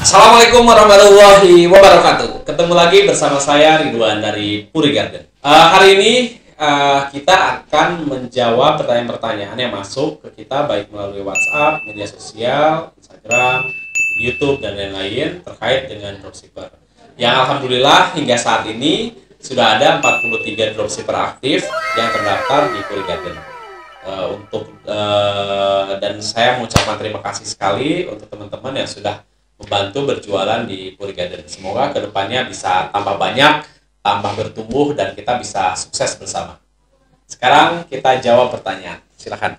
Assalamualaikum warahmatullahi wabarakatuh. Ketemu lagi bersama saya Ridwan dari Puri Garden. Hari ini kita akan menjawab pertanyaan-pertanyaan yang masuk ke kita baik melalui WhatsApp, media sosial, Instagram, YouTube dan lain-lain terkait dengan dropshipper. Yang alhamdulillah hingga saat ini sudah ada 43 dropshipper aktif yang terdaftar di Puri Garden. Dan saya mengucapkan terima kasih sekali untuk teman-teman yang sudah membantu berjualan di Puri Garden. Semoga kedepannya bisa tambah banyak, tambah bertumbuh, dan kita bisa sukses bersama. Sekarang kita jawab pertanyaan. Silakan.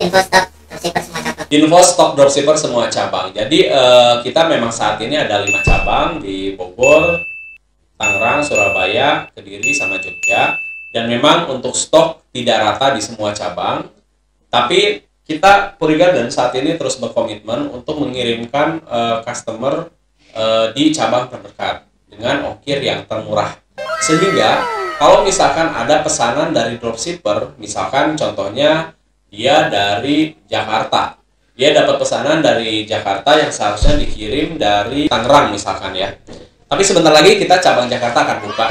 Info stok dropshipper semua cabang. Info stok dropshipper semua cabang. Jadi kita memang saat ini ada 5 cabang di Bogor, Tangerang, Surabaya, Kediri, sama Jogja. Dan memang untuk stok tidak rata di semua cabang. Tapi kita Puri Garden saat ini terus berkomitmen untuk mengirimkan customer di cabang terdekat dengan ongkir yang termurah. Sehingga kalau misalkan ada pesanan dari dropshipper, misalkan contohnya dia dari Jakarta, dia dapat pesanan dari Jakarta yang seharusnya dikirim dari Tangerang misalkan ya. Tapi sebentar lagi kita cabang Jakarta akan buka,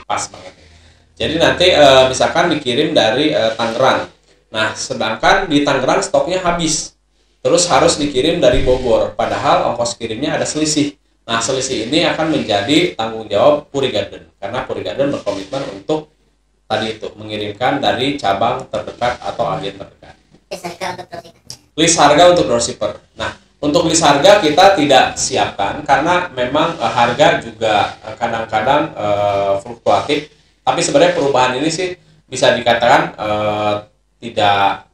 pas banget. Jadi nanti misalkan dikirim dari Tangerang. Nah, sedangkan di Tangerang stoknya habis. Terus harus dikirim dari Bogor. Padahal ongkos kirimnya ada selisih. Nah, selisih ini akan menjadi tanggung jawab Puri Garden. Karena Puri Garden berkomitmen untuk tadi itu, mengirimkan dari cabang terdekat atau agen terdekat. List harga untuk dropshipper. Nah, untuk list harga kita tidak siapkan karena memang harga juga kadang-kadang fluktuatif. Tapi sebenarnya perubahan ini sih bisa dikatakan tidak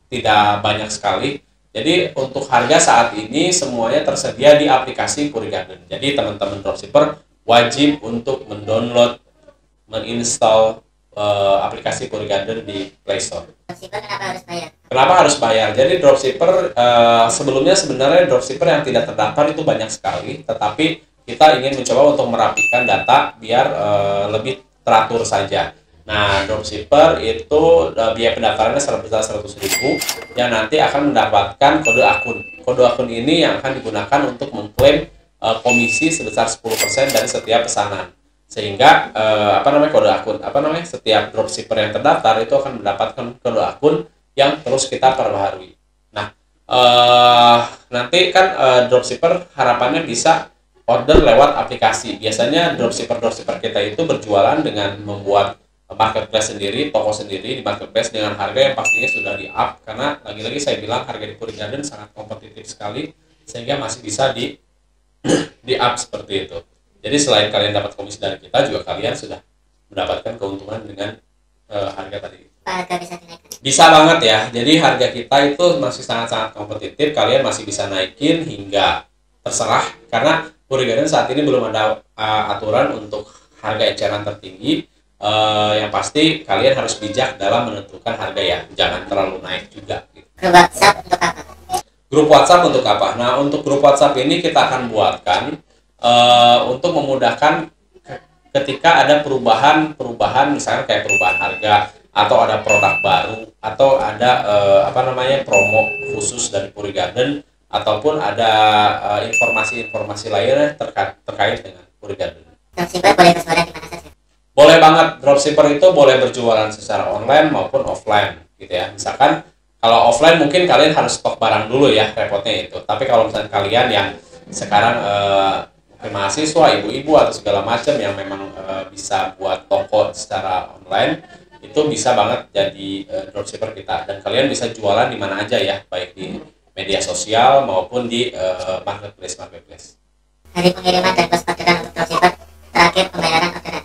banyak sekali. Jadi untuk harga saat ini semuanya tersedia di aplikasi Puri Garden. Jadi teman-teman dropshipper wajib untuk mendownload, menginstal aplikasi Puri Garden di Play Store. Dropshipper kenapa harus bayar? Kenapa harus bayar? Jadi dropshipper sebelumnya sebenarnya dropshipper yang tidak terdaftar itu banyak sekali. Tetapi kita ingin mencoba untuk merapikan data biar lebih teratur saja. Nah, dropshipper itu biaya pendaftarannya sebesar 100.000 yang nanti akan mendapatkan kode akun. Kode akun ini yang akan digunakan untuk mengklaim komisi sebesar 10% dari setiap pesanan. Sehingga kode akun, setiap dropshipper yang terdaftar itu akan mendapatkan kode akun yang terus kita perbaharui. Nah, nanti kan dropshipper harapannya bisa order lewat aplikasi. Biasanya dropshipper kita itu berjualan dengan membuat marketplace sendiri, toko sendiri di marketplace dengan harga yang pastinya sudah di-up, karena lagi-lagi saya bilang harga di Puri Garden sangat kompetitif sekali sehingga masih bisa di-up seperti itu. Jadi selain kalian dapat komisi dari kita, juga kalian sudah mendapatkan keuntungan dengan harga tadi. Harga bisa dinaikkan? Bisa banget ya. Jadi harga kita itu masih sangat-sangat kompetitif, kalian masih bisa naikin hingga terserah, karena Puri Garden saat ini belum ada aturan untuk harga eceran tertinggi. Yang pasti kalian harus bijak dalam menentukan harga ya, jangan terlalu naik juga. Grup WhatsApp untuk apa? Grup WhatsApp untuk apa? Nah, untuk grup WhatsApp ini kita akan buatkan untuk memudahkan ketika ada perubahan misalnya kayak perubahan harga atau ada produk baru atau ada promo khusus dari Puri Garden ataupun ada informasi-informasi lainnya terkait dengan Puri Garden. Dropshipper boleh berjualan di mana saja? Boleh banget, dropshipper itu boleh berjualan secara online maupun offline gitu ya. Misalkan kalau offline mungkin kalian harus stok barang dulu ya, repotnya itu. Tapi kalau misalnya kalian yang sekarang mungkin mahasiswa, ibu-ibu atau segala macam yang memang bisa buat toko secara online, itu bisa banget jadi dropshipper kita. Dan kalian bisa jualan di mana aja ya, baik di media sosial maupun di marketplace. Hari pengiriman dan pos orderan untuk dropshipper, terakhir pembayaran orderan.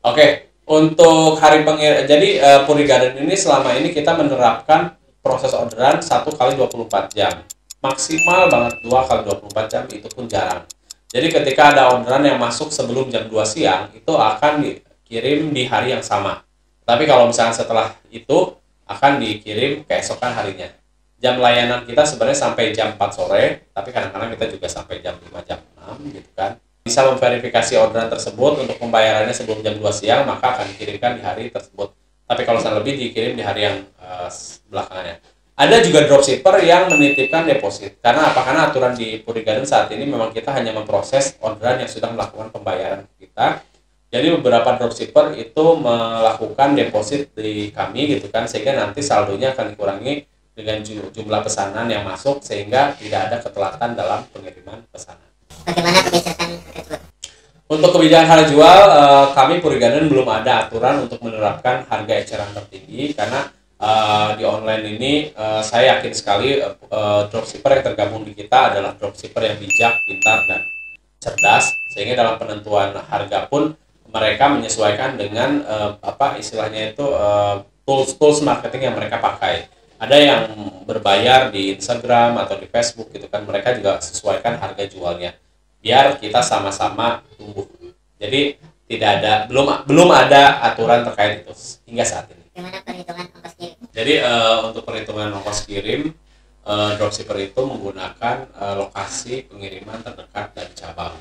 Oke, untuk hari pengiriman, jadi Puri Garden ini selama ini kita menerapkan proses orderan 1 kali 24 jam. Maksimal banget 2 kali 24 jam, itu pun jarang. Jadi ketika ada orderan yang masuk sebelum jam 2 siang, itu akan dikirim di hari yang sama. Tapi kalau misalnya setelah itu, akan dikirim keesokan harinya. Jam layanan kita sebenarnya sampai jam 4 sore, tapi kadang-kadang kita juga sampai jam 5, jam 6 gitu kan. Bisa memverifikasi orderan tersebut untuk pembayarannya sebelum jam 2 siang, maka akan dikirimkan di hari tersebut. Tapi kalau misalnya lebih dikirim di hari yang belakangannya. Ada juga dropshipper yang menitipkan deposit. Karena apa? Karena aturan di Puri Garden saat ini memang kita hanya memproses orderan yang sudah melakukan pembayaran ke kita. Jadi beberapa dropshipper itu melakukan deposit di kami gitu kan, sehingga nanti saldonya akan dikurangi dengan jumlah pesanan yang masuk, sehingga tidak ada ketelatan dalam pengiriman pesanan. Bagaimana kebijakan harga jual? Untuk kebijakan harga jual, kami Puri Garden belum ada aturan untuk menerapkan harga eceran tertinggi, karena di online ini saya yakin sekali dropshipper yang tergabung di kita adalah dropshipper yang bijak, pintar, dan cerdas, sehingga dalam penentuan harga pun mereka menyesuaikan dengan apa istilahnya itu tools marketing yang mereka pakai. Ada yang berbayar di Instagram atau di Facebook gitu kan, mereka juga sesuaikan harga jualnya biar kita sama-sama tumbuh. Jadi belum ada aturan terkait itu hingga saat ini. Bagaimana perhitungan ongkos kirim? Jadi untuk perhitungan ongkos kirim, dropshipper itu menggunakan lokasi pengiriman terdekat dari cabang.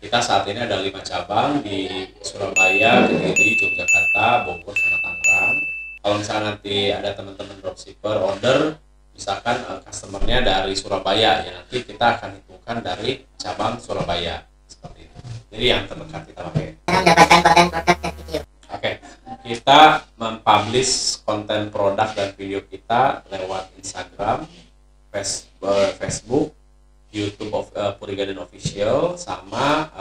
Kita saat ini ada 5 cabang di Surabaya, Kediri, Yogyakarta, Bogor, sama Tangerang. Kalau misalnya nanti ada teman-teman dropshipper order, misalkan customernya dari Surabaya, ya nanti kita akan hitungkan dari cabang Surabaya seperti itu. Jadi yang terdekat kita pakai. Cara mendapatkan konten produk dan video. Oke, kita mempublish konten produk dan video kita lewat Instagram, Facebook, YouTube Puri Garden Official, sama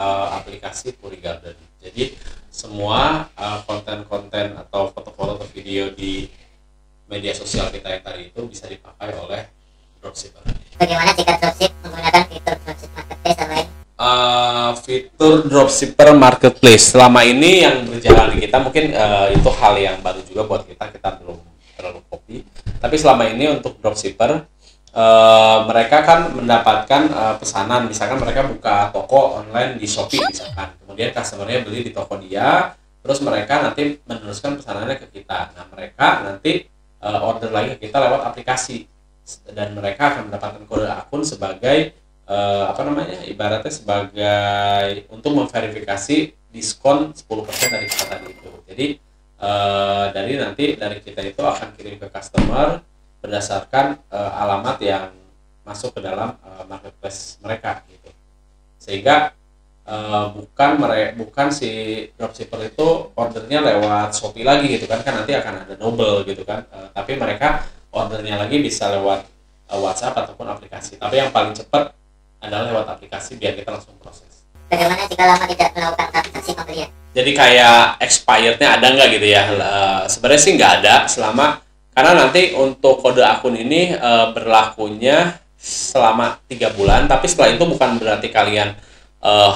aplikasi Puri Garden. Jadi semua konten-konten atau foto-foto atau video di media sosial kita yang tadi itu bisa dipakai oleh dropshipper. Bagaimana jika dropship menggunakan fitur dropship marketplace selain fitur dropshipper marketplace selama ini yang berjalan di kita mungkin itu hal yang baru juga buat kita belum terlalu copy. Tapi selama ini untuk dropshipper mereka kan mendapatkan pesanan, misalkan mereka buka toko online di Shopee misalkan, kemudian customernya beli di toko dia, terus mereka nanti meneruskan pesanannya ke kita. Nah mereka nanti order lagi ke kita lewat aplikasi, dan mereka akan mendapatkan kode akun sebagai ibaratnya sebagai untuk memverifikasi diskon 10% dari kita tadi itu. Jadi dari kita itu akan kirim ke customer berdasarkan alamat yang masuk ke dalam marketplace mereka gitu. Sehingga bukan si dropshipper itu ordernya lewat Shopee lagi gitu kan nanti akan ada double gitu kan. Tapi mereka ordernya lagi bisa lewat WhatsApp ataupun aplikasi. Tapi yang paling cepat adalah lewat aplikasi biar kita langsung proses. bagaimana jika lama tidak melakukan transaksi pembelian? Jadi kayak expirednya ada nggak gitu ya? Sebenarnya sih nggak ada karena nanti untuk kode akun ini berlakunya selama 3 bulan, tapi setelah itu bukan berarti kalian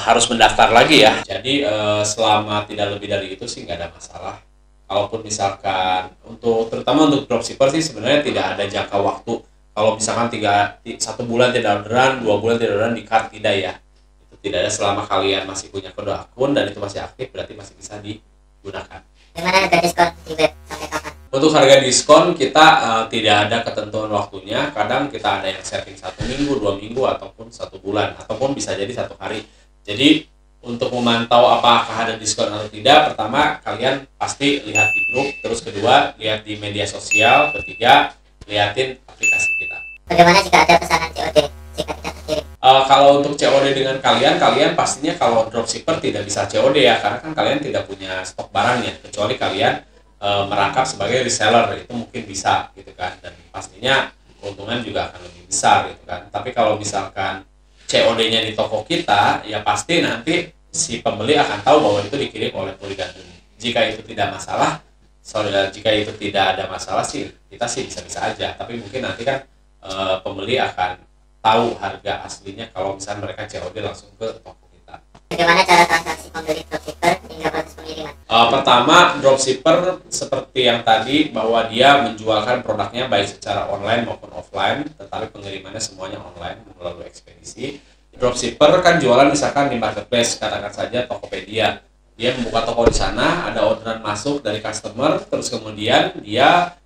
harus mendaftar lagi ya. Jadi selama tidak lebih dari itu sih nggak ada masalah. Kalaupun misalkan terutama untuk dropshipper sih sebenarnya tidak ada jangka waktu. Kalau misalkan 1 bulan tidak orderan, 2 bulan tidak orderan, di-card tidak ya. Itu tidak ada selama kalian masih punya kode akun dan itu masih aktif, berarti masih bisa digunakan. Bagaimana harga diskon di web sampai kapan? Untuk harga diskon kita tidak ada ketentuan waktunya. Kadang kita ada yang setting 1 minggu, 2 minggu, ataupun 1 bulan, ataupun bisa jadi 1 hari. Jadi untuk memantau apakah ada diskon atau tidak, pertama kalian pasti lihat di grup, terus kedua lihat di media sosial, ketiga lihatin aplikasi kita. Bagaimana jika ada pesanan COD jika tidak terkirim? Kalau untuk COD dengan kalian pastinya kalau dropshipper tidak bisa COD ya, karena kan kalian tidak punya stok barangnya, kecuali kalian merangkap sebagai reseller, itu mungkin bisa gitu kan, dan pastinya keuntungan juga akan lebih besar gitu kan. Tapi kalau misalkan COD-nya di toko kita, ya pasti nanti si pembeli akan tahu bahwa itu dikirim oleh Puri Garden. Jika itu tidak ada masalah sih, kita sih bisa-bisa aja. Tapi mungkin nanti kan pembeli akan tahu harga aslinya kalau misalnya mereka COD langsung ke toko kita. Bagaimana cara transaksi pembeli dropshipper hingga proses pengiriman? Pertama, dropshipper seperti yang tadi, bahwa dia menjualkan produknya baik secara online maupun offline, tetapi pengirimannya semuanya online melalui ekspedisi. Dropshipper kan jualan misalkan di marketplace, katakan saja Tokopedia. Dia membuka toko di sana, ada orderan masuk dari customer, terus kemudian dia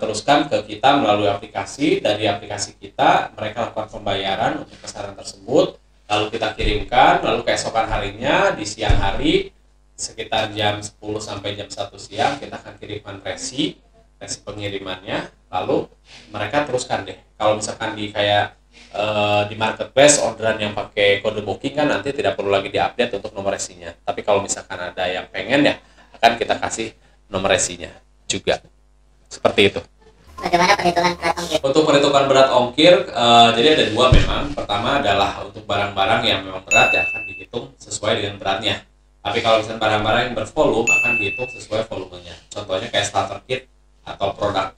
teruskan ke kita melalui aplikasi. Dari aplikasi kita mereka lakukan pembayaran untuk pesanan tersebut, lalu kita kirimkan, lalu keesokan harinya di siang hari sekitar jam 10 sampai jam 1 siang kita akan kirimkan resi tes pengirimannya, lalu mereka teruskan deh. Kalau misalkan di kayak di marketplace orderan yang pakai kode booking kan nanti tidak perlu lagi diupdate untuk nomor resinya. Tapi kalau misalkan ada yang pengen ya akan kita kasih nomor resinya juga. Seperti itu. Bagaimana perhitungan berat ongkir? Untuk perhitungan berat ongkir, jadi ada dua memang. Pertama adalah untuk barang-barang yang memang berat ya akan dihitung sesuai dengan beratnya. Tapi kalau misalnya barang-barang yang bervolume akan dihitung sesuai volumenya. Contohnya kayak starter kit atau produk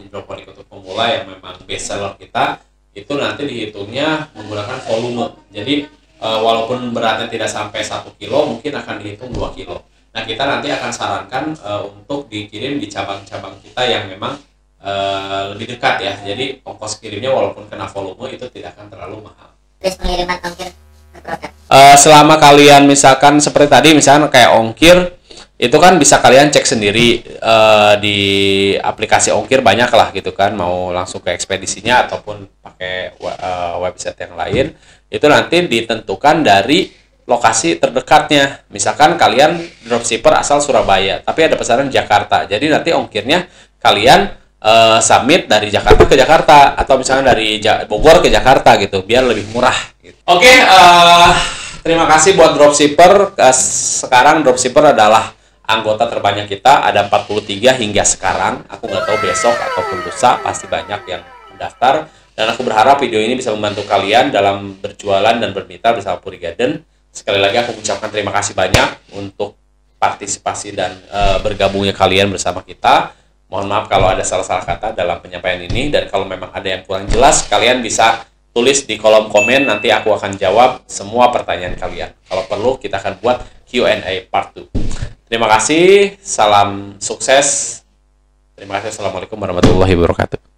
hidroponik untuk pemula yang memang best seller kita, itu nanti dihitungnya menggunakan volume. Jadi walaupun beratnya tidak sampai 1 kilo, mungkin akan dihitung 2 kilo. Nah, kita nanti akan sarankan untuk dikirim di cabang-cabang kita yang memang lebih dekat ya, jadi ongkos kirimnya walaupun kena volume itu tidak akan terlalu mahal. List pengiriman ongkir per produk. Selama kalian misalkan seperti tadi misalkan kayak ongkir itu kan bisa kalian cek sendiri di aplikasi ongkir banyak lah gitu kan, mau langsung ke ekspedisinya ataupun pakai website yang lain, itu nanti ditentukan dari lokasi terdekatnya. Misalkan kalian dropshipper asal Surabaya tapi ada pesanan Jakarta, jadi nanti ongkirnya kalian submit dari Jakarta ke Jakarta atau misalnya dari Bogor ke Jakarta gitu biar lebih murah gitu. Oke, terima kasih buat dropshipper. Sekarang dropshipper adalah anggota terbanyak kita, ada 43 hingga sekarang. Aku nggak tahu besok ataupun lusa pasti banyak yang mendaftar, dan aku berharap video ini bisa membantu kalian dalam berjualan dan bermitra bersama Puri Garden. Sekali lagi aku ucapkan terima kasih banyak untuk partisipasi dan bergabungnya kalian bersama kita. Mohon maaf kalau ada salah-salah kata dalam penyampaian ini, dan kalau memang ada yang kurang jelas, kalian bisa tulis di kolom komen, nanti aku akan jawab semua pertanyaan kalian. Kalau perlu, kita akan buat Q&A part 2. Terima kasih, salam sukses. Terima kasih, assalamualaikum warahmatullahi wabarakatuh.